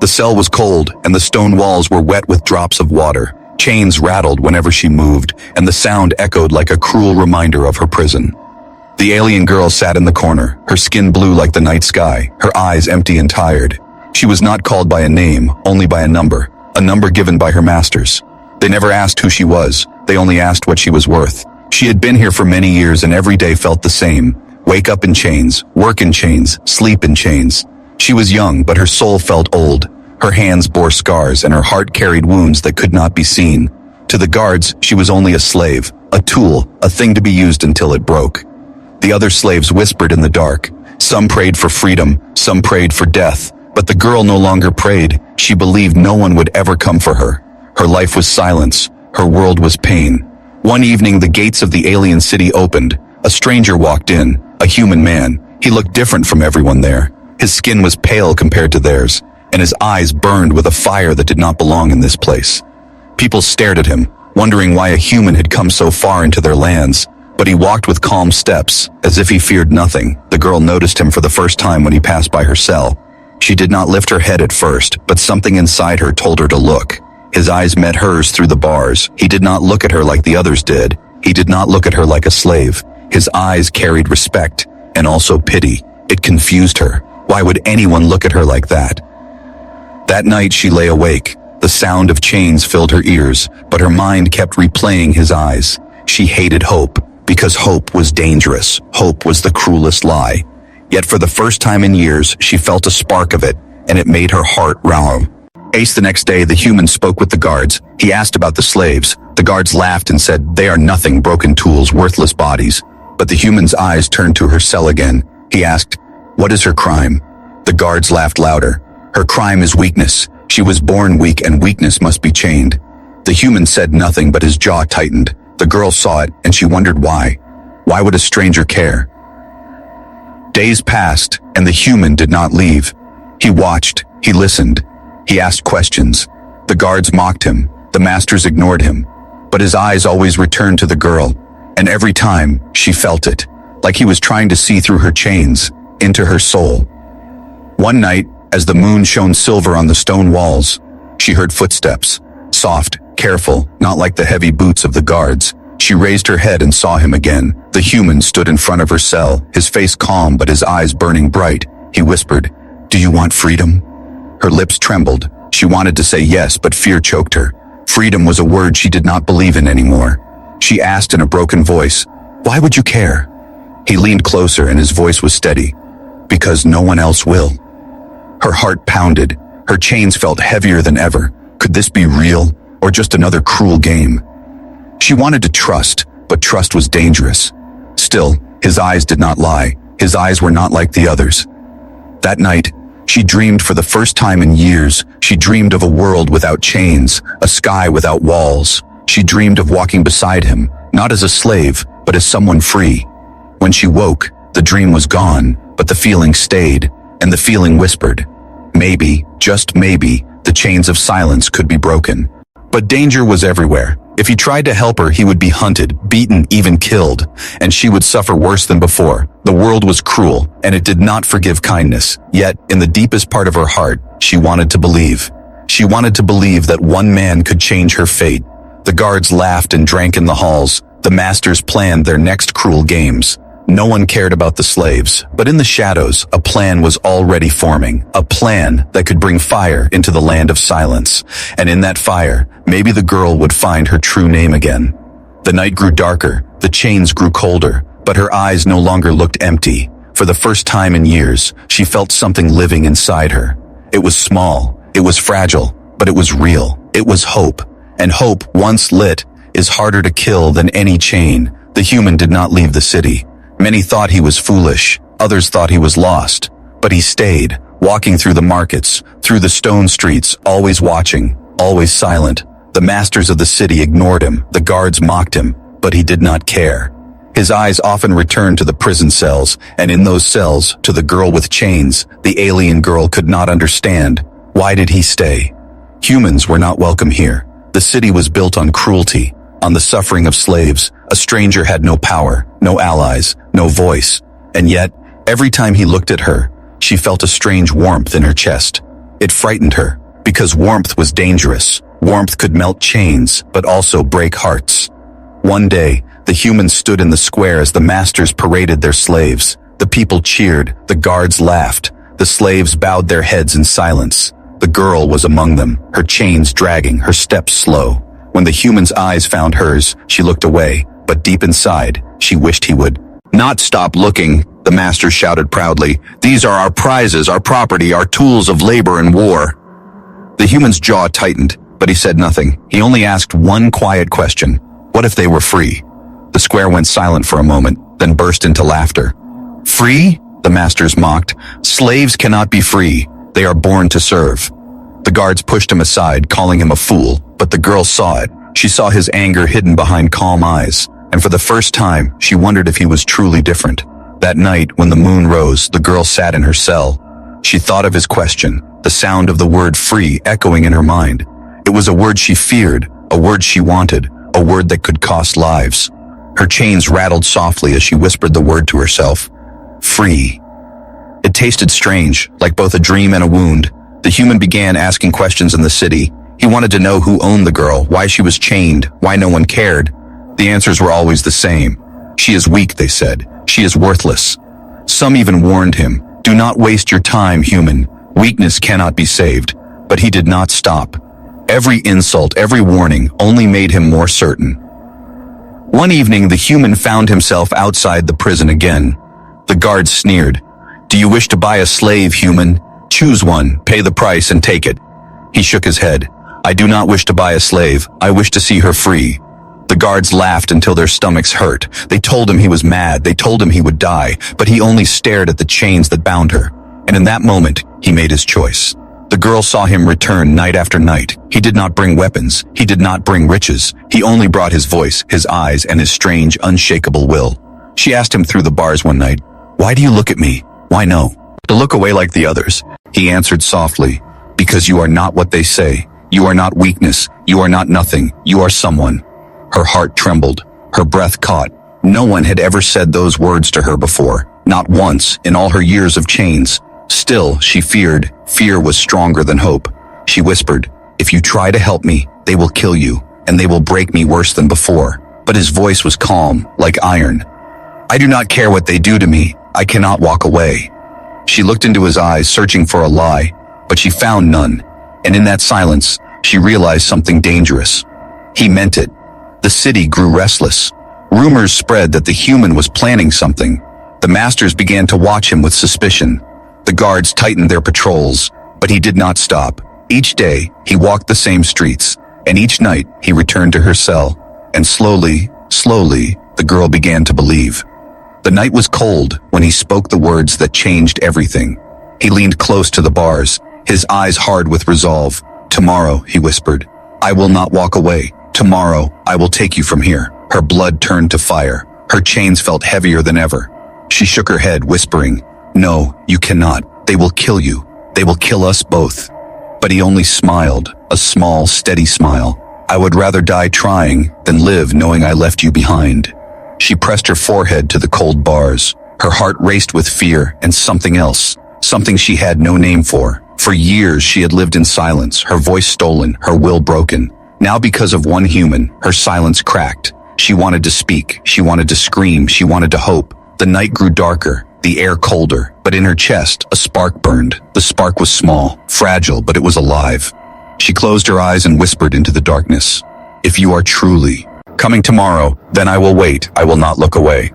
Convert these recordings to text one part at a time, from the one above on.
The cell was cold, and the stone walls were wet with drops of water. Chains rattled whenever she moved, and the sound echoed like a cruel reminder of her prison. The alien girl sat in the corner, her skin blue like the night sky, her eyes empty and tired. She was not called by a name, only by a number given by her masters. They never asked who she was, they only asked what she was worth. She had been here for many years and every day felt the same. Wake up in chains, work in chains, sleep in chains. She was young, but her soul felt old. Her hands bore scars and her heart carried wounds that could not be seen. To the guards, she was only a slave, a tool, a thing to be used until it broke. The other slaves whispered in the dark. Some prayed for freedom, some prayed for death. But the girl no longer prayed. She believed no one would ever come for her. Her life was silence. Her world was pain. One evening, the gates of the alien city opened. A stranger walked in, a human man. He looked different from everyone there. His skin was pale compared to theirs, and his eyes burned with a fire that did not belong in this place. People stared at him, wondering why a human had come so far into their lands. But he walked with calm steps, as if he feared nothing. The girl noticed him for the first time when he passed by her cell. She did not lift her head at first, but something inside her told her to look. His eyes met hers through the bars. He did not look at her like the others did. He did not look at her like a slave. His eyes carried respect, and also pity. It confused her. Why would anyone look at her like that? That night she lay awake. The sound of chains filled her ears, but her mind kept replaying his eyes. She hated hope, because hope was dangerous. Hope was the cruelest lie. Yet for the first time in years, she felt a spark of it, and it made her heart round. The next day, the human spoke with the guards. He asked about the slaves. The guards laughed and said, "They are nothing, broken tools, worthless bodies." But the human's eyes turned to her cell again. He asked, "What is her crime?" The guards laughed louder. "Her crime is weakness. She was born weak and weakness must be chained." The human said nothing, but his jaw tightened. The girl saw it, and she wondered why. Why would a stranger care? Days passed, and the human did not leave. He watched, he listened, he asked questions. The guards mocked him, the masters ignored him, but his eyes always returned to the girl, and every time, she felt it, like he was trying to see through her chains, into her soul. One night, as the moon shone silver on the stone walls, she heard footsteps, soft, careful, not like the heavy boots of the guards. She raised her head and saw him again. The human stood in front of her cell, his face calm but his eyes burning bright. He whispered, "Do you want freedom?" Her lips trembled. She wanted to say yes, but fear choked her. Freedom was a word she did not believe in anymore. She asked in a broken voice, "Why would you care?" He leaned closer and his voice was steady. "Because no one else will." Her heart pounded. Her chains felt heavier than ever. Could this be real, or just another cruel game? She wanted to trust, but trust was dangerous. Still, his eyes did not lie. His eyes were not like the others. That night, she dreamed for the first time in years. She dreamed of a world without chains, a sky without walls. She dreamed of walking beside him, not as a slave, but as someone free. When she woke, the dream was gone, but the feeling stayed, and the feeling whispered, maybe, just maybe, the chains of silence could be broken. But danger was everywhere. If he tried to help her, he would be hunted, beaten, even killed, and she would suffer worse than before. The world was cruel, and it did not forgive kindness. Yet, in the deepest part of her heart, she wanted to believe. She wanted to believe that one man could change her fate. The guards laughed and drank in the halls. The masters planned their next cruel games. No one cared about the slaves, but in the shadows, a plan was already forming. A plan that could bring fire into the land of silence. And in that fire, maybe the girl would find her true name again. The night grew darker, the chains grew colder, but her eyes no longer looked empty. For the first time in years, she felt something living inside her. It was small, it was fragile, but it was real. It was hope. And hope, once lit, is harder to kill than any chain. The human did not leave the city. Many thought he was foolish, others thought he was lost, but he stayed, walking through the markets, through the stone streets, always watching, always silent. The masters of the city ignored him, the guards mocked him, but he did not care. His eyes often returned to the prison cells, and in those cells, to the girl with chains. The alien girl could not understand. Why did he stay? Humans were not welcome here. The city was built on cruelty, on the suffering of slaves. A stranger had no power, no allies, no voice. And yet, every time he looked at her, she felt a strange warmth in her chest. It frightened her, because warmth was dangerous. Warmth could melt chains, but also break hearts. One day, the humans stood in the square as the masters paraded their slaves. The people cheered, the guards laughed, the slaves bowed their heads in silence. The girl was among them, her chains dragging, her steps slow. When the human's eyes found hers, she looked away, but deep inside, she wished he would not stop looking. The master shouted proudly, "These are our prizes, our property, our tools of labor and war." The human's jaw tightened, but he said nothing. He only asked one quiet question. What if they were free? The square went silent for a moment, then burst into laughter. Free? The masters mocked. Slaves cannot be free. They are born to serve. The guards pushed him aside, calling him a fool, but the girl saw it. She saw his anger hidden behind calm eyes, and for the first time, she wondered if he was truly different. That night, when the moon rose, the girl sat in her cell. She thought of his question, the sound of the word free echoing in her mind. It was a word she feared, a word she wanted, a word that could cost lives. Her chains rattled softly as she whispered the word to herself. Free. It tasted strange, like both a dream and a wound. The human began asking questions in the city. He wanted to know who owned the girl, why she was chained, why no one cared. The answers were always the same. She is weak, they said. She is worthless. Some even warned him, do not waste your time, human. Weakness cannot be saved. But he did not stop. Every insult, every warning only made him more certain. One evening, the human found himself outside the prison again. The guards sneered. Do you wish to buy a slave, human? Choose one, pay the price, and take it. He shook his head. I do not wish to buy a slave. I wish to see her free. The guards laughed until their stomachs hurt. They told him he was mad. They told him he would die, but he only stared at the chains that bound her. And in that moment, he made his choice. The girl saw him return night after night. He did not bring weapons. He did not bring riches. He only brought his voice, his eyes, and his strange, unshakable will. She asked him through the bars one night, why do you look at me? Why no? To look away like the others. He answered softly, because you are not what they say. You are not weakness. You are not nothing. You are someone. Her heart trembled. Her breath caught. No one had ever said those words to her before. Not once, in all her years of chains. Still, she feared. Fear was stronger than hope. She whispered, if you try to help me, they will kill you, and they will break me worse than before. But his voice was calm, like iron. I do not care what they do to me. I cannot walk away. She looked into his eyes, searching for a lie, but she found none. And in that silence, she realized something dangerous. He meant it. The city grew restless. Rumors spread that the human was planning something. The masters began to watch him with suspicion. The guards tightened their patrols, but he did not stop. Each day, he walked the same streets, and each night, he returned to her cell. And slowly, the girl began to believe. The night was cold when he spoke the words that changed everything. He leaned close to the bars, his eyes hard with resolve. Tomorrow, he whispered, I will not walk away. Tomorrow, I will take you from here. Her blood turned to fire. Her chains felt heavier than ever. She shook her head, whispering, no, you cannot. They will kill you. They will kill us both. But he only smiled, a small, steady smile. I would rather die trying than live knowing I left you behind. She pressed her forehead to the cold bars. Her heart raced with fear and something else, something she had no name for. For years she had lived in silence, her voice stolen, her will broken. Now because of one human, her silence cracked. She wanted to speak, she wanted to scream, she wanted to hope. The night grew darker, the air colder, but in her chest, a spark burned. The spark was small, fragile, but it was alive. She closed her eyes and whispered into the darkness, if you are truly coming tomorrow, then I will wait, I will not look away.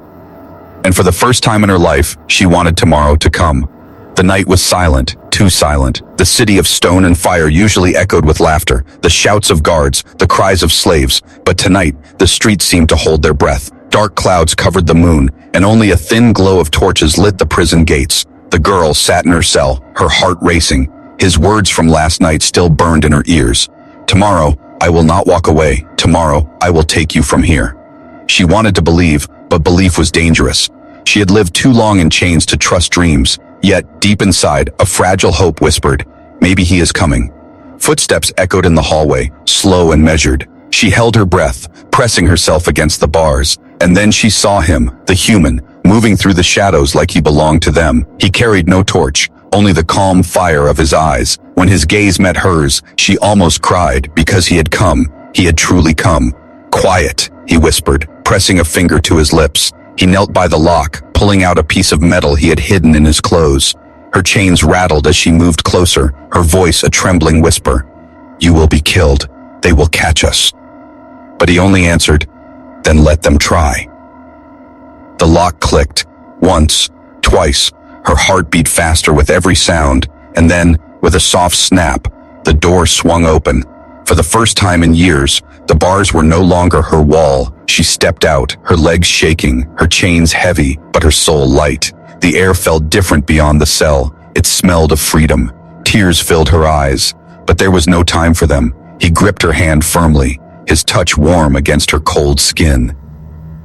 And for the first time in her life, she wanted tomorrow to come. The night was silent, too silent. The city of stone and fire usually echoed with laughter, the shouts of guards, the cries of slaves. But tonight, the streets seemed to hold their breath. Dark clouds covered the moon, and only a thin glow of torches lit the prison gates. The girl sat in her cell, her heart racing. His words from last night still burned in her ears. Tomorrow, I will not walk away. Tomorrow, I will take you from here. She wanted to believe, but belief was dangerous. She had lived too long in chains to trust dreams. Yet, deep inside, a fragile hope whispered, maybe he is coming. Footsteps echoed in the hallway, slow and measured. She held her breath, pressing herself against the bars. And then she saw him, the human, moving through the shadows like he belonged to them. He carried no torch, only the calm fire of his eyes. When his gaze met hers, she almost cried because he had come. He had truly come. "Quiet," he whispered, pressing a finger to his lips. He knelt by the lock, pulling out a piece of metal he had hidden in his clothes. Her chains rattled as she moved closer, her voice a trembling whisper. "You will be killed. They will catch us." But he only answered, "Then let them try." The lock clicked. Once, twice. Her heart beat faster with every sound, and then, with a soft snap, the door swung open. For the first time in years, the bars were no longer her wall. She stepped out, her legs shaking, her chains heavy, but her soul light. The air felt different beyond the cell. It smelled of freedom. Tears filled her eyes, but there was no time for them. He gripped her hand firmly, his touch warm against her cold skin.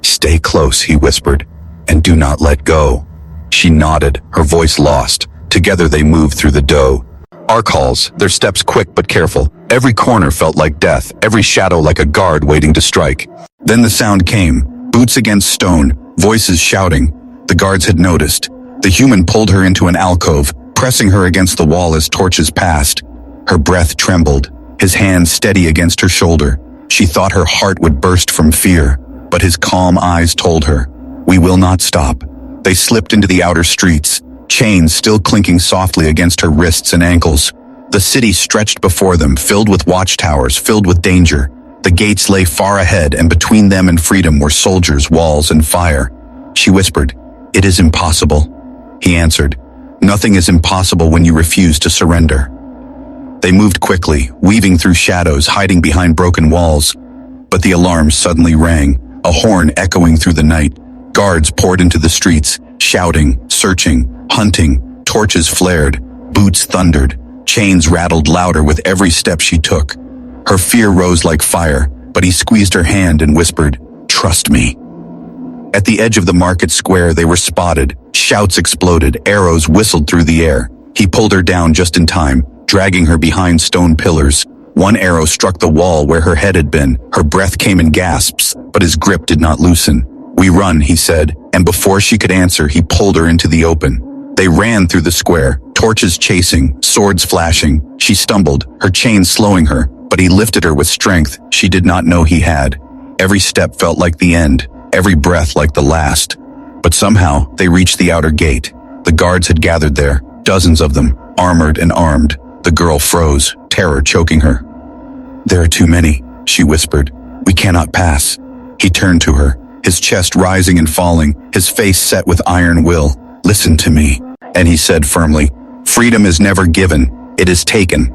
"Stay close," he whispered, "and do not let go." She nodded, her voice lost. Together they moved through the dough. Arc halls, their steps quick but careful. Every corner felt like death, every shadow like a guard waiting to strike. Then the sound came, boots against stone, voices shouting. The guards had noticed. The human pulled her into an alcove, pressing her against the wall as torches passed. Her breath trembled, his hand steady against her shoulder. She thought her heart would burst from fear, but his calm eyes told her, "We will not stop." They slipped into the outer streets, chains still clinking softly against her wrists and ankles. The city stretched before them, filled with watchtowers, filled with danger. The gates lay far ahead, and between them and freedom were soldiers, walls, and fire. She whispered, "It is impossible." He answered, "Nothing is impossible when you refuse to surrender." They moved quickly, weaving through shadows, hiding behind broken walls. But the alarm suddenly rang, a horn echoing through the night. Guards poured into the streets, shouting, searching, hunting. Torches flared, boots thundered, chains rattled louder with every step she took. Her fear rose like fire, but he squeezed her hand and whispered, "Trust me." At the edge of the market square they were spotted. Shouts exploded, arrows whistled through the air. He pulled her down just in time, dragging her behind stone pillars. One arrow struck the wall where her head had been. Her breath came in gasps, but his grip did not loosen. "We run," he said, and before she could answer, he pulled her into the open. They ran through the square, torches chasing, swords flashing. She stumbled, her chains slowing her, but he lifted her with strength she did not know he had. Every step felt like the end, every breath like the last. But somehow, they reached the outer gate. The guards had gathered there, dozens of them, armored and armed. The girl froze, terror choking her. "There are too many," she whispered. "We cannot pass." He turned to her, his chest rising and falling, his face set with iron will. "Listen to me," and he said firmly, "Freedom is never given, it is taken."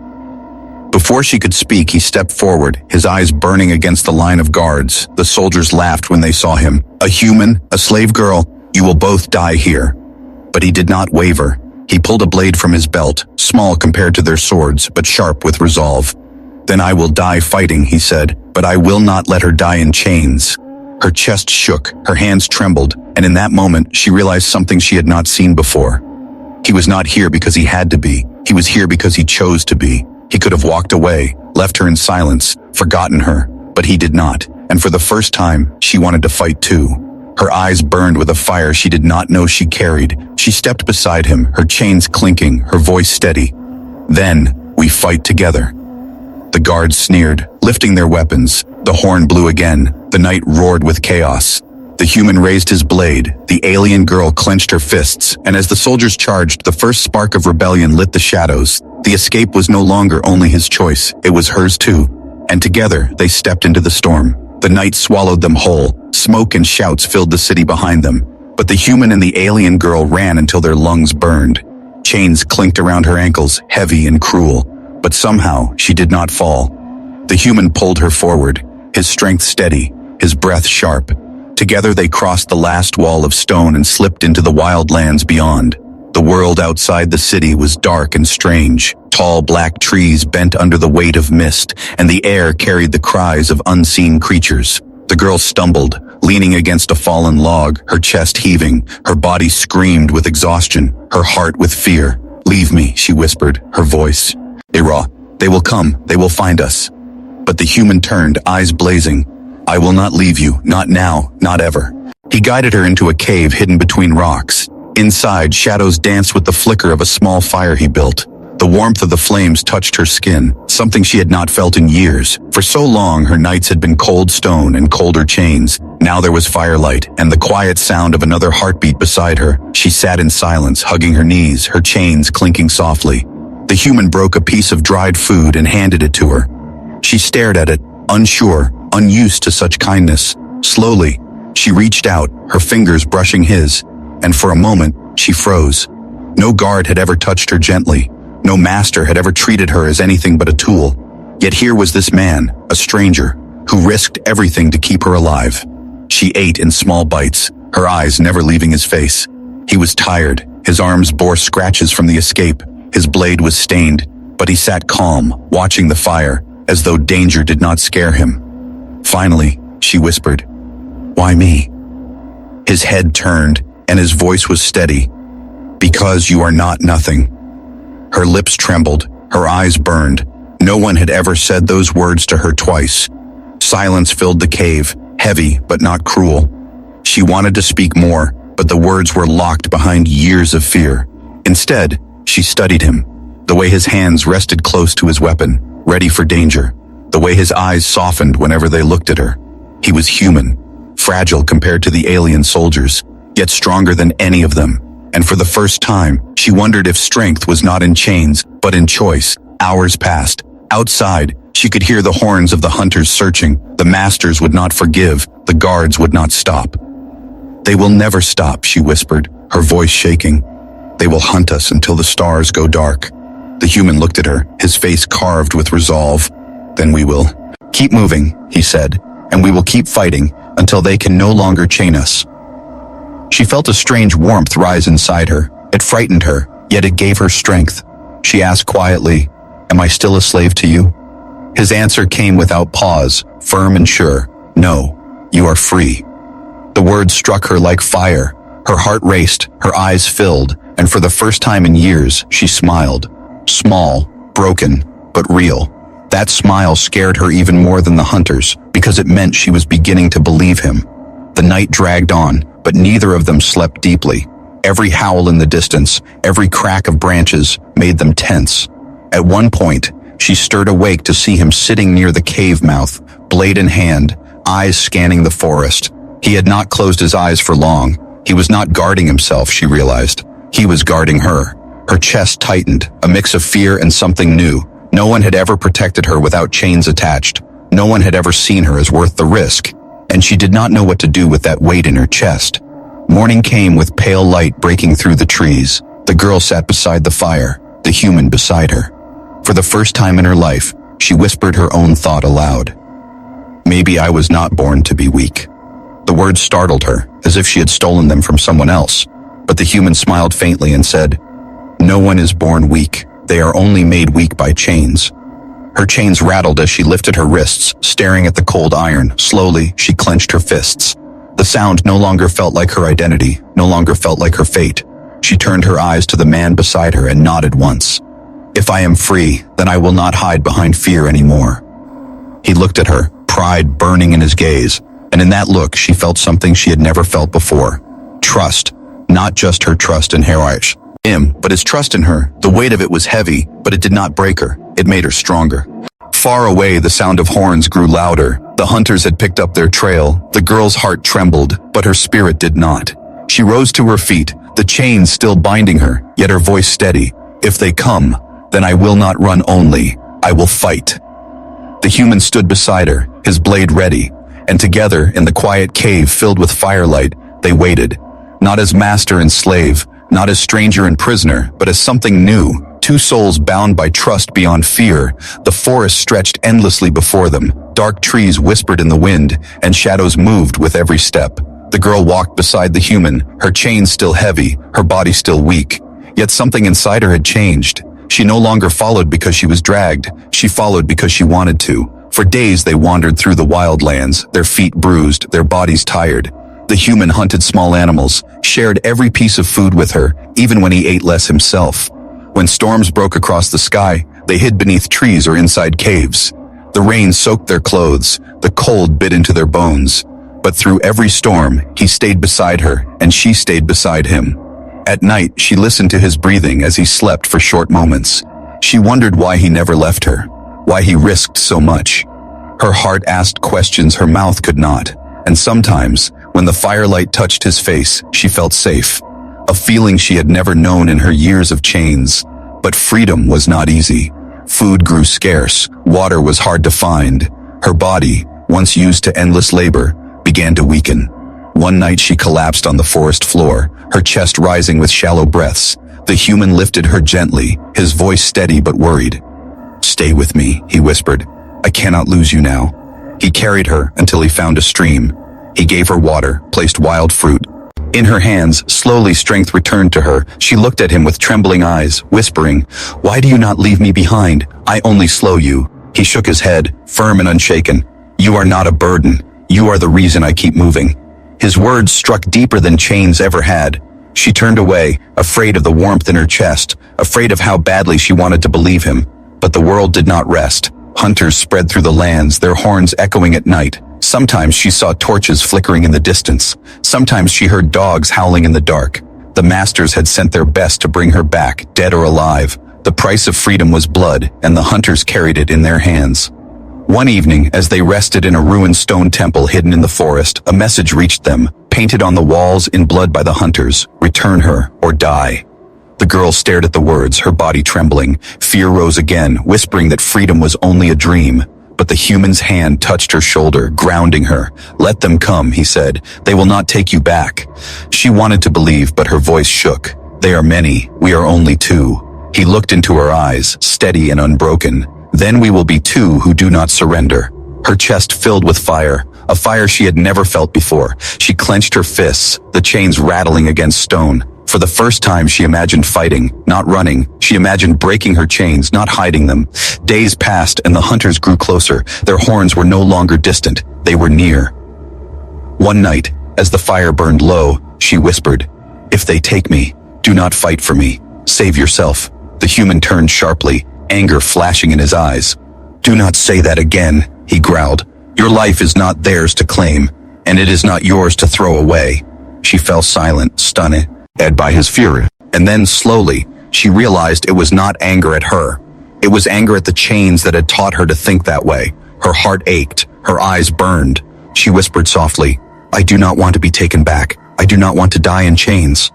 Before she could speak, he stepped forward, his eyes burning against the line of guards. The soldiers laughed when they saw him. "A human, a slave girl, you will both die here." But he did not waver. He pulled a blade from his belt, small compared to their swords, but sharp with resolve. "Then I will die fighting," he said, "but I will not let her die in chains." Her chest shook, her hands trembled, and in that moment she realized something she had not seen before. He was not here because he had to be. He was here because he chose to be. He could have walked away, left her in silence, forgotten her, but he did not, and for the first time, she wanted to fight too. Her eyes burned with a fire she did not know she carried. She stepped beside him, her chains clinking, her voice steady. "Then, we fight together." The guards sneered, lifting their weapons. The horn blew again. The night roared with chaos. The human raised his blade. The alien girl clenched her fists, and as the soldiers charged, the first spark of rebellion lit the shadows. The escape was no longer only his choice, it was hers too. And together, they stepped into the storm. The night swallowed them whole. Smoke and shouts filled the city behind them. But the human and the alien girl ran until their lungs burned. Chains clinked around her ankles, heavy and cruel. But somehow, she did not fall. The human pulled her forward, his strength steady, his breath sharp. Together they crossed the last wall of stone and slipped into the wild lands beyond. The world outside the city was dark and strange. Tall black trees bent under the weight of mist, and the air carried the cries of unseen creatures. The girl stumbled, leaning against a fallen log, her chest heaving, her body screamed with exhaustion, her heart with fear. "Leave me," she whispered, her voice. "Ira, they will come, they will find us." But the human turned, eyes blazing. "I will not leave you, not now, not ever." He guided her into a cave hidden between rocks. Inside, shadows danced with the flicker of a small fire he built. The warmth of the flames touched her skin, something she had not felt in years. For so long, her nights had been cold stone and colder chains. Now there was firelight and the quiet sound of another heartbeat beside her. She sat in silence, hugging her knees, her chains clinking softly. The human broke a piece of dried food and handed it to her. She stared at it, unsure, unused to such kindness. Slowly, she reached out, her fingers brushing his, and for a moment, she froze. No guard had ever touched her gently. No master had ever treated her as anything but a tool. Yet here was this man, a stranger, who risked everything to keep her alive. She ate in small bites, her eyes never leaving his face. He was tired, his arms bore scratches from the escape, his blade was stained, but he sat calm, watching the fire, as though danger did not scare him. Finally, she whispered, "Why me?" His head turned, and his voice was steady. "Because you are not nothing." Her lips trembled, her eyes burned. No one had ever said those words to her twice. Silence filled the cave, heavy but not cruel. She wanted to speak more, but the words were locked behind years of fear. Instead, she studied him, the way his hands rested close to his weapon, ready for danger, the way his eyes softened whenever they looked at her. He was human, fragile compared to the alien soldiers, yet stronger than any of them. And for the first time, she wondered if strength was not in chains, but in choice. Hours passed. Outside, she could hear the horns of the hunters searching. The masters would not forgive. The guards would not stop. "They will never stop," she whispered, her voice shaking. "They will hunt us until the stars go dark." The human looked at her, his face carved with resolve. "Then we will keep moving," he said, "and we will keep fighting until they can no longer chain us." She felt a strange warmth rise inside her. It frightened her, yet it gave her strength. She asked quietly, "Am I still a slave to you?" His answer came without pause, firm and sure. "No, you are free." The words struck her like fire. Her heart raced, her eyes filled, and for the first time in years, she smiled. Small, broken, but real. That smile scared her even more than the hunters, because it meant she was beginning to believe him. The night dragged on, but neither of them slept deeply. Every howl in the distance, every crack of branches, made them tense. At one point, she stirred awake to see him sitting near the cave mouth, blade in hand, eyes scanning the forest. He had not closed his eyes for long. He was not guarding himself, she realized. He was guarding her. Her chest tightened, a mix of fear and something new. No one had ever protected her without chains attached. No one had ever seen her as worth the risk. And she did not know what to do with that weight in her chest. Morning came with pale light breaking through the trees. The girl sat beside the fire, the human beside her. For the first time in her life, she whispered her own thought aloud. "Maybe I was not born to be weak." The words startled her, as if she had stolen them from someone else. But the human smiled faintly and said, "No one is born weak. They are only made weak by chains." Her chains rattled as she lifted her wrists, staring at the cold iron. Slowly, she clenched her fists. The sound no longer felt like her identity, no longer felt like her fate. She turned her eyes to the man beside her and nodded once. "If I am free, then I will not hide behind fear anymore." He looked at her, pride burning in his gaze, and in that look she felt something she had never felt before. Trust. Not just her trust in him, but his trust in her. The weight of it was heavy, but it did not break her. It made her stronger. Far away, the sound of horns grew louder. The hunters had picked up their trail. The girl's heart trembled, but her spirit did not. She rose to her feet, the chains still binding her, yet her voice steady. "If they come, then I will not run only. I will fight." The human stood beside her, his blade ready, and together, in the quiet cave filled with firelight, they waited. Not as master and slave, not as stranger and prisoner, but as something new. Two souls bound by trust beyond fear. The forest stretched endlessly before them. Dark trees whispered in the wind, and shadows moved with every step. The girl walked beside the human, her chains still heavy, her body still weak. Yet something inside her had changed. She no longer followed because she was dragged. She followed because she wanted to. For days they wandered through the wildlands, their feet bruised, their bodies tired. The human hunted small animals, shared every piece of food with her, even when he ate less himself. When storms broke across the sky, they hid beneath trees or inside caves. The rain soaked their clothes, the cold bit into their bones. But through every storm, he stayed beside her, and she stayed beside him. At night, she listened to his breathing as he slept for short moments. She wondered why he never left her, why he risked so much. Her heart asked questions her mouth could not, and sometimes, when the firelight touched his face, she felt safe, a feeling she had never known in her years of chains. But freedom was not easy. Food grew scarce, water was hard to find. Her body, once used to endless labor, began to weaken. One night she collapsed on the forest floor, her chest rising with shallow breaths. The human lifted her gently, his voice steady but worried. "Stay with me," he whispered. "I cannot lose you now." He carried her until he found a stream. He gave her water, placed wild fruit. In her hands, slowly strength returned to her. She looked at him with trembling eyes, whispering, "Why do you not leave me behind? I only slow you." He shook his head, firm and unshaken. "You are not a burden. You are the reason I keep moving." His words struck deeper than chains ever had. She turned away, afraid of the warmth in her chest, afraid of how badly she wanted to believe him. But the world did not rest. Hunters spread through the lands, their horns echoing at night. Sometimes she saw torches flickering in the distance. Sometimes she heard dogs howling in the dark. The masters had sent their best to bring her back, dead or alive. The price of freedom was blood, and the hunters carried it in their hands. One evening, as they rested in a ruined stone temple hidden in the forest, a message reached them, painted on the walls in blood by the hunters: "Return her, or die." The girl stared at the words, her body trembling. Fear rose again, whispering that freedom was only a dream. But the human's hand touched her shoulder, grounding her. "Let them come," he said. "They will not take you back." She wanted to believe, but her voice shook. "They are many, we are only two." He looked into her eyes, steady and unbroken. "Then we will be two who do not surrender." Her chest filled with fire, a fire she had never felt before. She clenched her fists, the chains rattling against stone. For the first time she imagined fighting, not running. She imagined breaking her chains, not hiding them. Days passed and the hunters grew closer. Their horns were no longer distant, they were near. One night, as the fire burned low, she whispered, "If they take me, do not fight for me. Save yourself." The human turned sharply, anger flashing in his eyes. "Do not say that again," he growled. "Your life is not theirs to claim, and it is not yours to throw away." She fell silent, stunned by his fury. And then, slowly, she realized it was not anger at her. It was anger at the chains that had taught her to think that way. Her heart ached, her eyes burned. She whispered softly, "I do not want to be taken back. I do not want to die in chains."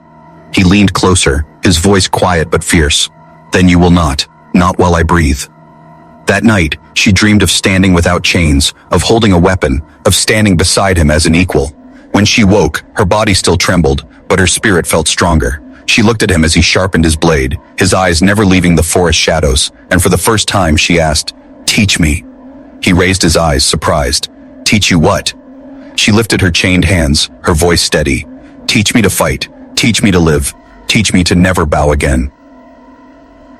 He leaned closer, his voice quiet but fierce. "Then you will not while I breathe." That night, she dreamed of standing without chains, of holding a weapon, of standing beside him as an equal. When she woke, her body still trembled, but her spirit felt stronger. She looked at him as he sharpened his blade, his eyes never leaving the forest shadows, and for the first time she asked, "Teach me." He raised his eyes, surprised. "Teach you what?" She lifted her chained hands, her voice steady. "Teach me to fight. Teach me to live. Teach me to never bow again."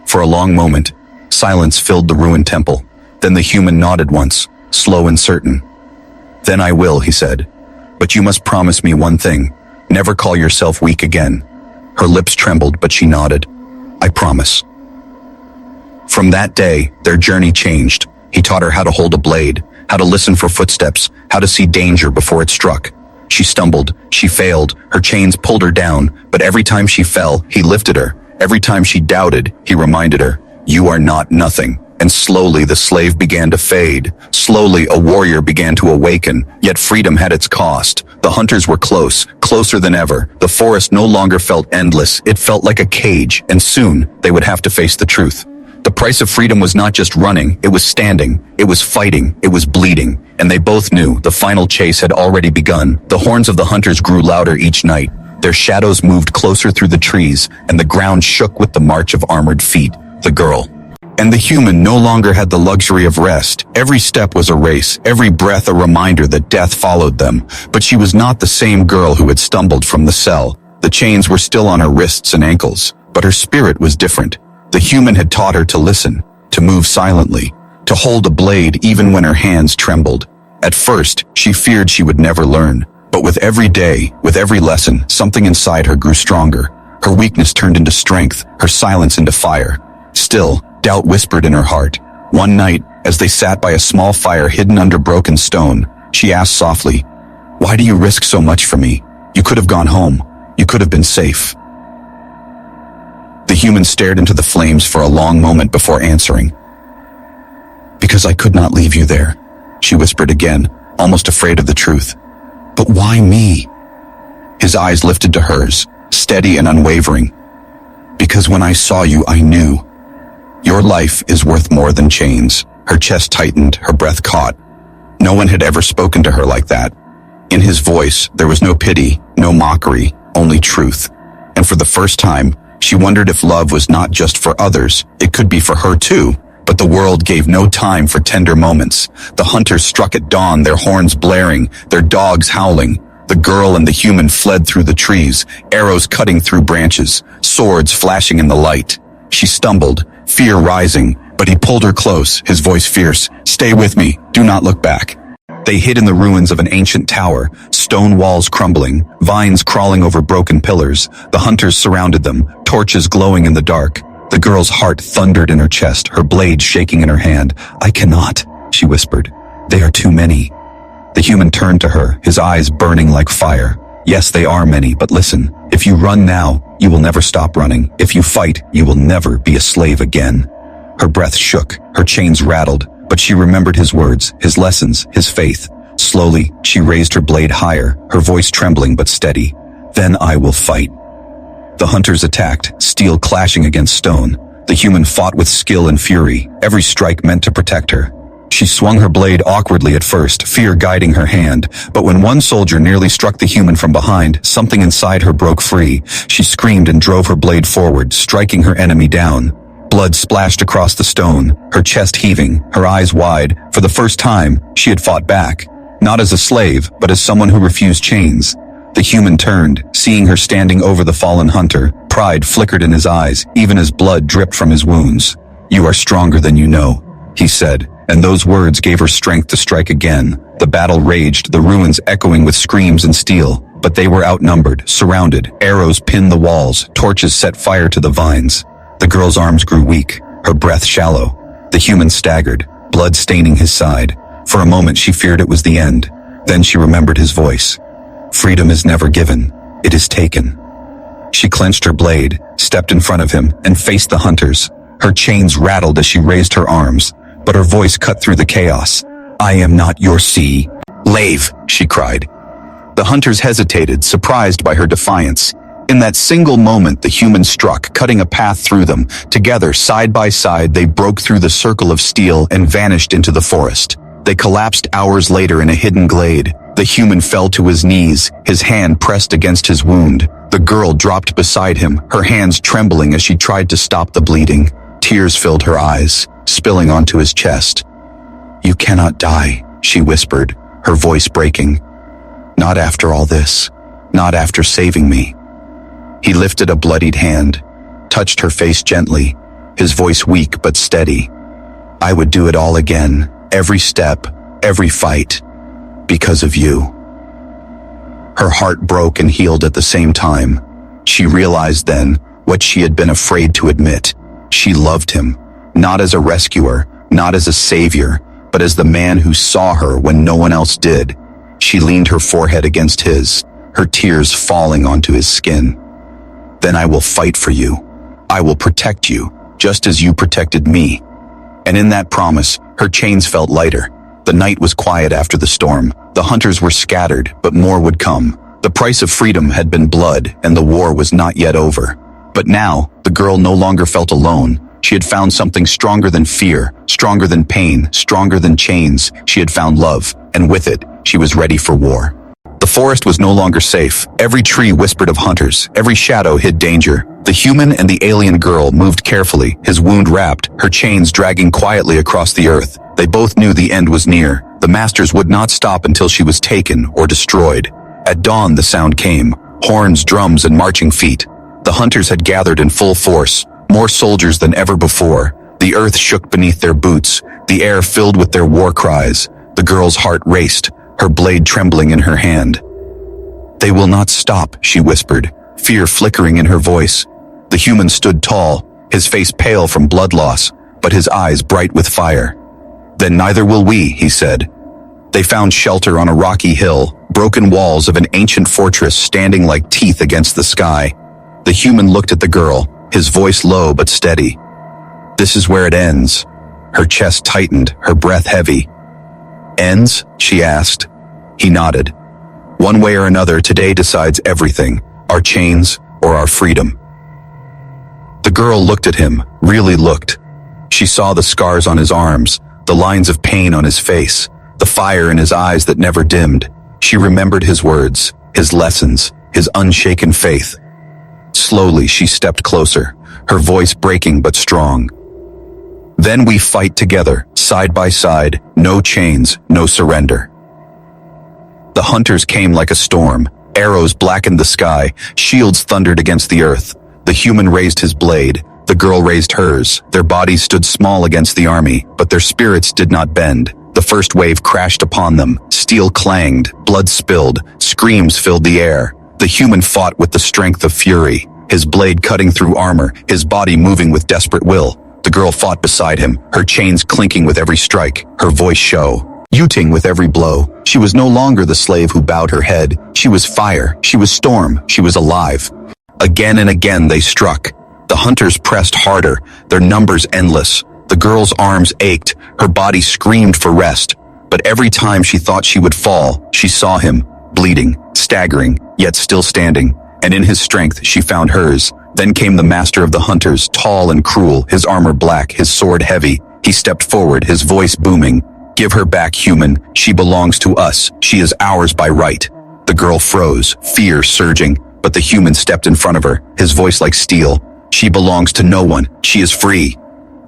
For a long moment, silence filled the ruined temple. Then the human nodded once, slow and certain. "Then I will," he said. "But you must promise me one thing. Never call yourself weak again." Her lips trembled, but she nodded. "I promise." From that day, their journey changed. He taught her how to hold a blade, how to listen for footsteps, how to see danger before it struck. She stumbled, she failed, her chains pulled her down, but every time she fell, he lifted her. Every time she doubted, he reminded her, "You are not nothing." And slowly the slave began to fade. Slowly a warrior began to awaken, yet freedom had its cost. The hunters were close, closer than ever. The forest no longer felt endless, it felt like a cage, and soon they would have to face the truth. The price of freedom was not just running, it was standing, it was fighting, it was bleeding, and they both knew the final chase had already begun. The horns of the hunters grew louder each night. Their shadows moved closer through the trees, and the ground shook with the march of armored feet. The girl and the human no longer had the luxury of rest. Every step was a race, every breath a reminder that death followed them. But she was not the same girl who had stumbled from the cell. The chains were still on her wrists and ankles, but her spirit was different. The human had taught her to listen, to move silently, to hold a blade even when her hands trembled. At first, she feared she would never learn. But with every day, with every lesson, something inside her grew stronger. Her weakness turned into strength, her silence into fire. Still, doubt whispered in her heart. One night, as they sat by a small fire hidden under broken stone, she asked softly, "Why do you risk so much for me? You could have gone home. You could have been safe." The human stared into the flames for a long moment before answering. "Because I could not leave you there," she whispered again, almost afraid of the truth. "But why me?" His eyes lifted to hers, steady and unwavering. "Because when I saw you, I knew. Your life is worth more than chains." Her chest tightened, her breath caught. No one had ever spoken to her like that. In his voice, there was no pity, no mockery, only truth. And for the first time, she wondered if love was not just for others, it could be for her too. But the world gave no time for tender moments. The hunters struck at dawn, their horns blaring, their dogs howling. The girl and the human fled through the trees, arrows cutting through branches, swords flashing in the light. She stumbled, fear rising, but he pulled her close, his voice fierce. "Stay with me, do not look back." They hid in the ruins of an ancient tower, stone walls crumbling, vines crawling over broken pillars. The hunters surrounded them, torches glowing in the dark. The girl's heart thundered in her chest, her blade shaking in her hand. "I cannot," she whispered. "They are too many." The human turned to her, his eyes burning like fire. "Yes, they are many, but listen. If you run now, you will never stop running. If you fight, you will never be a slave again." Her breath shook, her chains rattled, but she remembered his words, his lessons, his faith. Slowly, she raised her blade higher, her voice trembling but steady. "Then I will fight." The hunters attacked, steel clashing against stone. The human fought with skill and fury, every strike meant to protect her. She swung her blade awkwardly at first, fear guiding her hand, but when one soldier nearly struck the human from behind, something inside her broke free. She screamed and drove her blade forward, striking her enemy down. Blood splashed across the stone, her chest heaving, her eyes wide. For the first time, she had fought back. Not as a slave, but as someone who refused chains. The human turned, seeing her standing over the fallen hunter. Pride flickered in his eyes, even as blood dripped from his wounds. "You are stronger than you know," he said, and those words gave her strength to strike again. The battle raged, the ruins echoing with screams and steel. But they were outnumbered, surrounded. Arrows pinned the walls, torches set fire to the vines. The girl's arms grew weak, her breath shallow. The human staggered, blood staining his side. For a moment she feared it was the end. Then she remembered his voice. "Freedom is never given, it is taken." She clenched her blade, stepped in front of him, and faced the hunters. Her chains rattled as she raised her arms, but her voice cut through the chaos. "I am not your slave," she cried. The hunters hesitated, surprised by her defiance. In that single moment, the human struck, cutting a path through them. Together, side by side, they broke through the circle of steel and vanished into the forest. They collapsed hours later in a hidden glade. The human fell to his knees, his hand pressed against his wound. The girl dropped beside him, her hands trembling as she tried to stop the bleeding. Tears filled her eyes, spilling onto his chest. "You cannot die," she whispered, her voice breaking. "Not after all this. Not after saving me." He lifted a bloodied hand, touched her face gently, his voice weak but steady. "I would do it all again, every step, every fight, because of you." Her heart broke and healed at the same time. She realized then what she had been afraid to admit. She loved him, not as a rescuer, not as a savior, but as the man who saw her when no one else did. She leaned her forehead against his, her tears falling onto his skin. "Then I will fight for you. I will protect you, just as you protected me." And in that promise, her chains felt lighter. The night was quiet after the storm. The hunters were scattered, but more would come. The price of freedom had been blood, and the war was not yet over. But now, the girl no longer felt alone. She had found something stronger than fear, stronger than pain, stronger than chains. She had found love, and with it, she was ready for war. The forest was no longer safe. Every tree whispered of hunters, every shadow hid danger. The human and the alien girl moved carefully, his wound wrapped, her chains dragging quietly across the earth. They both knew the end was near. The masters would not stop until she was taken or destroyed. At dawn, the sound came, horns, drums, and marching feet. The hunters had gathered in full force, more soldiers than ever before. The earth shook beneath their boots, the air filled with their war cries. The girl's heart raced, her blade trembling in her hand. "They will not stop," she whispered, fear flickering in her voice. The human stood tall, his face pale from blood loss, but his eyes bright with fire. "Then neither will we," he said. They found shelter on a rocky hill, broken walls of an ancient fortress standing like teeth against the sky. The human looked at the girl, his voice low but steady. "This is where it ends." Her chest tightened, her breath heavy. "Ends?" she asked. He nodded. "One way or another, today decides everything, our chains or our freedom." The girl looked at him, really looked. She saw the scars on his arms, the lines of pain on his face, the fire in his eyes that never dimmed. She remembered his words, his lessons, his unshaken faith. Slowly, she stepped closer, her voice breaking but strong. "Then we fight together, side by side, no chains, no surrender." The hunters came like a storm. Arrows blackened the sky, shields thundered against the earth. The human raised his blade, the girl raised hers. Their bodies stood small against the army, but their spirits did not bend. The first wave crashed upon them, steel clanged, blood spilled, screams filled the air. The human fought with the strength of fury, his blade cutting through armor, his body moving with desperate will. The girl fought beside him, her chains clinking with every strike, her voice shouting with every blow. She was no longer the slave who bowed her head. She was fire, she was storm, she was alive. Again and again they struck. The hunters pressed harder, their numbers endless. The girl's arms ached, her body screamed for rest. But every time she thought she would fall, she saw him, bleeding, staggering, yet still standing. And in his strength she found hers. Then came the master of the hunters, tall and cruel, his armor black, his sword heavy. He stepped forward, his voice booming. "Give her back, human. She belongs to us. She is ours by right." The girl froze, fear surging, but the human stepped in front of her, his voice like steel. "She belongs to no one. She is free."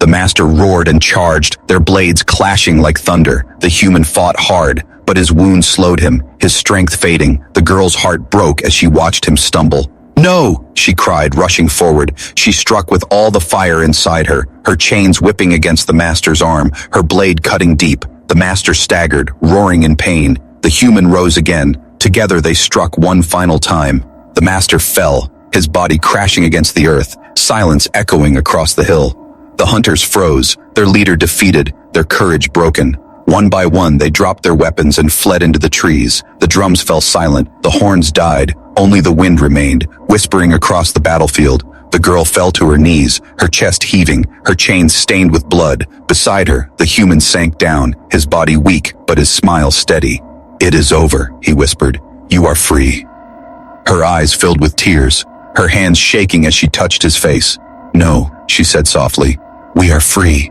The master roared and charged, their blades clashing like thunder. The human fought hard, but his wounds slowed him, his strength fading. The girl's heart broke as she watched him stumble. "No!" she cried, rushing forward. She struck with all the fire inside her, her chains whipping against the master's arm, her blade cutting deep. The master staggered, roaring in pain. The human rose again. Together they struck one final time. The master fell, his body crashing against the earth, silence echoing across the hill. The hunters froze, their leader defeated, their courage broken. One by one they dropped their weapons and fled into the trees. The drums fell silent, the horns died, only the wind remained, whispering across the battlefield. The girl fell to her knees, her chest heaving, her chains stained with blood. Beside her, the human sank down, his body weak, but his smile steady. "It is over," he whispered. "You are free." Her eyes filled with tears, her hands shaking as she touched his face. "No," she said softly, "we are free."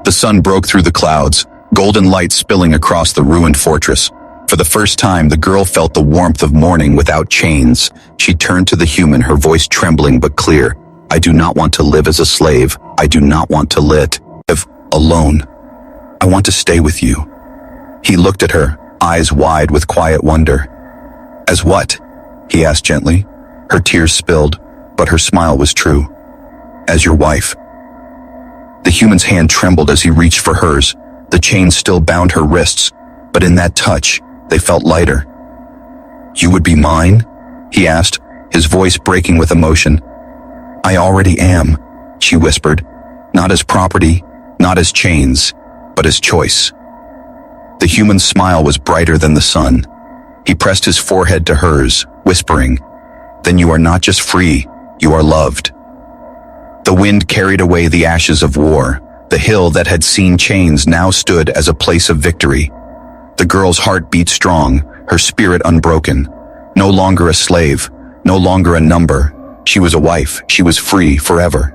The sun broke through the clouds, golden light spilling across the ruined fortress. For the first time, the girl felt the warmth of morning without chains. She turned to the human, her voice trembling but clear. "I do not want to live as a slave. I do not want to live alone. I want to stay with you." He looked at her, eyes wide with quiet wonder. "As what?" he asked gently. Her tears spilled, but her smile was true. "As your wife." The human's hand trembled as he reached for hers. The chains still bound her wrists, but in that touch, they felt lighter. "You would be mine?" he asked, his voice breaking with emotion. "I already am," she whispered. "Not as property, not as chains, but as choice." The human's smile was brighter than the sun. He pressed his forehead to hers, whispering, "Then you are not just free, you are loved." The wind carried away the ashes of war. The hill that had seen chains now stood as a place of victory. The girl's heart beat strong, her spirit unbroken. No longer a slave, no longer a number. She was a wife, she was free forever.